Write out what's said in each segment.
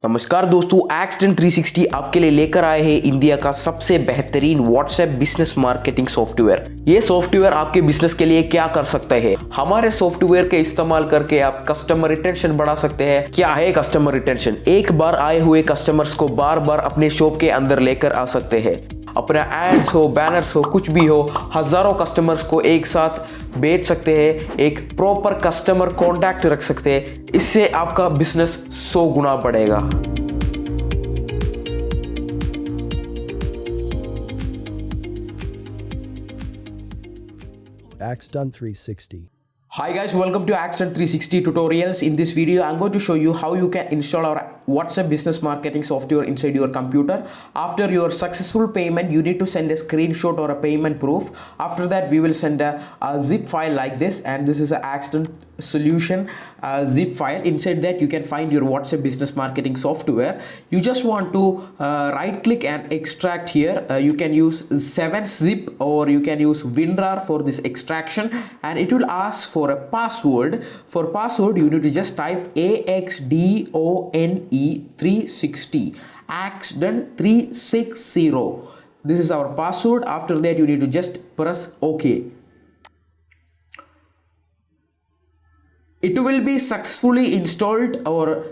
नमस्कार दोस्तों, एक्सटेंट 360 आपके लिए लेकर आए हैं इंडिया का सबसे बेहतरीन व्हाट्सएप बिजनेस मार्केटिंग सॉफ्टवेयर। ये सॉफ्टवेयर आपके बिजनेस के लिए क्या कर सकता है। हमारे सॉफ्टवेयर के इस्तेमाल करके आप कस्टमर रिटेंशन बढ़ा सकते हैं। क्या है कस्टमर रिटेंशन? एक बार आए हुए कस्टमर्स को बार बार अपने शॉप के अंदर लेकर आ सकते हैं। अपना एड्स हो, बैनर्स हो, कुछ भी हो, हजारों कस्टमर्स को एक साथ बेच सकते हैं। एक प्रॉपर कस्टमर कॉन्टैक्ट रख सकते हैं। इससे आपका बिजनेस 100 गुना बढ़ेगा। Axdon 360. Hi guys, welcome to Extractor 360 tutorials. In this video, I'm going to show you how you can install our WhatsApp business marketing software inside your computer. After your successful payment, you need to send a screenshot or a payment proof. After that, we will send a zip file like this, and this is an Extractor solution zip file. Inside that, you can find your WhatsApp business marketing software. You just want to right click and extract here. You can use 7-zip or you can use WinRAR for this extraction, and it will ask for a password. For password, you need to just type AXDONE360 Axdon 360. This is our password. After that, you need to just press OK. It will be successfully installed or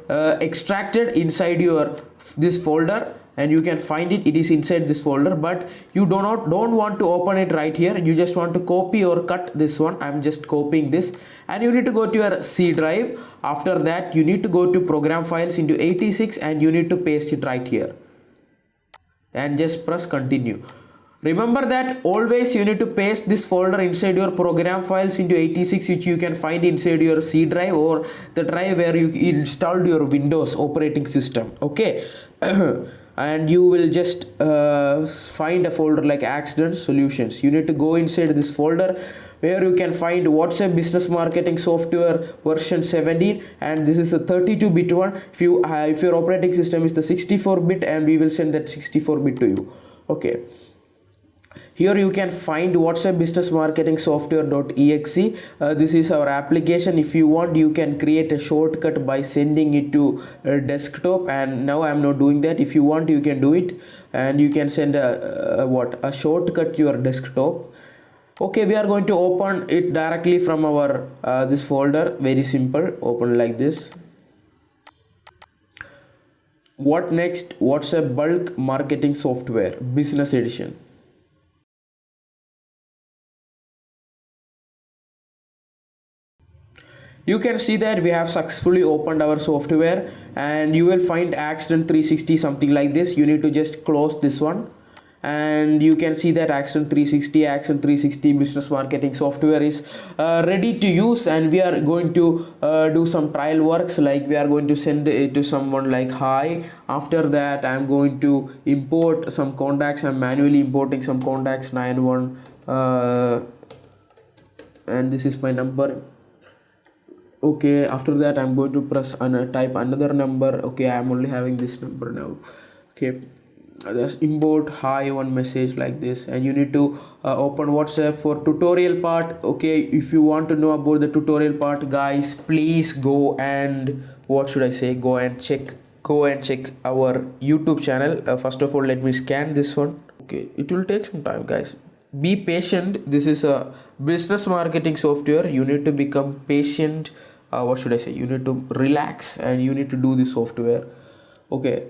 extracted inside your this folder, and you can find it. It is inside this folder, but you don't want to open it right here. You just want to copy or cut this one. I'm just copying this, and you need to go to your C drive. After that, you need to go to program files into 86, and you need to paste it right here, and just press continue. Remember that always you need to paste this folder inside your program files into 86, which you can find inside your C drive or the drive where you installed your Windows operating system. Okay. And you will just find a folder like Accident Solutions. You need to go inside this folder where you can find WhatsApp business marketing software version 17, and this is a 32-bit one. If your operating system is the 64-bit, and we will send that 64-bit to you. Okay. Here you can find WhatsApp business marketing software.exe. This is our application. If you want, you can create a shortcut by sending it to desktop, and now I'm not doing that. If you want, you can do it, and you can send a shortcut to your desktop. Okay, we are going to open it directly from our this folder. Very simple. Open like this. What next? WhatsApp bulk marketing software business edition. You can see that we have successfully opened our software, and you will find Accident 360 something like this. You need to just close this one, and you can see that Accident 360 business marketing software is ready to use, and we are going to do some trial works. Like we are going to send it to someone like hi. After that, I'm going to import some contacts. I'm manually importing some contacts 91 and this is my number. Okay, after that I'm going to press type another number. Okay, I'm only having this number now. Okay, just import hi one message like this, and you need to open WhatsApp for tutorial part. Okay, if you want to know about the tutorial part, guys, please go and what should I say, go and check our YouTube channel. First of all, let me scan this one. Okay, it will take some time, guys. Be patient. This is a business marketing software. You need to become patient. What should I say, you need to relax, and you need to do this software. Okay,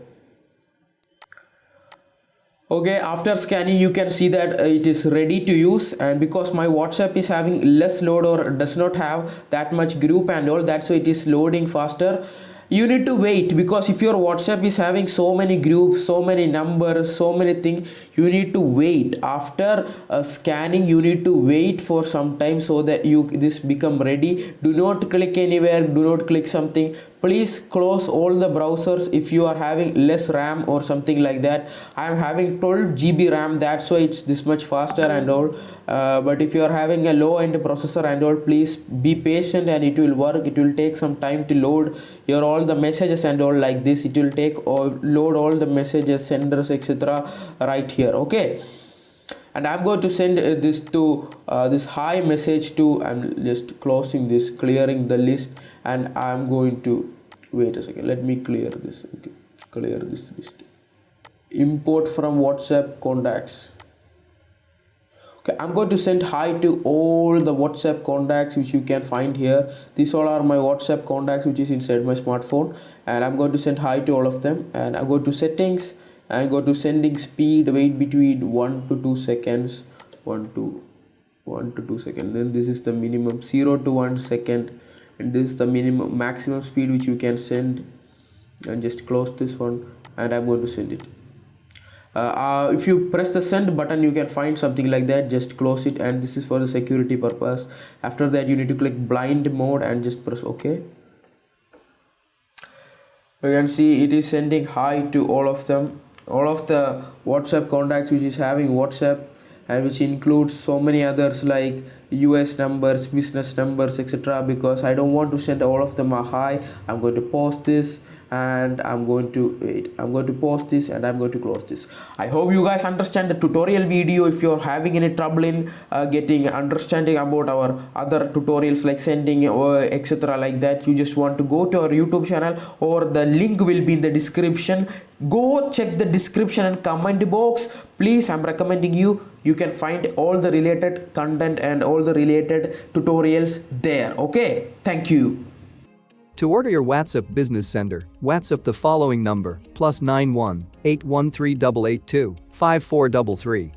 after scanning, you can see that it is ready to use, and because my WhatsApp is having less load or does not have that much group and all, that's why it is loading faster. You need to wait, because if your WhatsApp is having so many groups, so many numbers, so many things, you need to wait. After scanning, you need to wait for some time so that this become ready. Do not click anywhere, do not click something. Please close all the browsers if you are having less RAM or something like that. I am having 12 GB RAM, that's why it's this much faster and all. But if you are having a low end processor and all, please be patient, and it will work. It will take some time to load your all the messages and all like this. It will take load all the messages, senders, etc. right here. Okay, and I'm going to send this to this hi message to, I'm just closing this, clearing the list, and I'm going to wait a second, let me clear this. Okay, clear this list. Import from WhatsApp contacts. Okay, I'm going to send hi to all the WhatsApp contacts which you can find here. These all are my WhatsApp contacts which is inside my smartphone, and I'm going to send hi to all of them. And I go to settings and go to sending speed, wait between 1 to 2 seconds. 1 to 2 seconds. Then this is the minimum, 0 to 1 second, and this is the minimum maximum speed which you can send. And just close this one, and I'm going to send it. If you press the send button, you can find something like that. Just close it, and this is for the security purpose. After that, you need to click blind mode and just press OK. You can see it is sending hi to all of them, all of the WhatsApp contacts which is having WhatsApp, and which includes so many others like US numbers, business numbers, etc. Because I don't want to send all of them a hi, I'm going to pause this, and I'm going to pause this, and I'm going to close this. I hope you guys understand the tutorial video. If you're having any trouble in getting understanding about our other tutorials like sending or etc. like that, you just want to go to our YouTube channel, or the link will be in the description. Go check the description and comment box. Please, I'm recommending you can find all the related content and all the related tutorials there. Okay, thank you. To order your WhatsApp business sender, WhatsApp the following number +91 813 882 5433.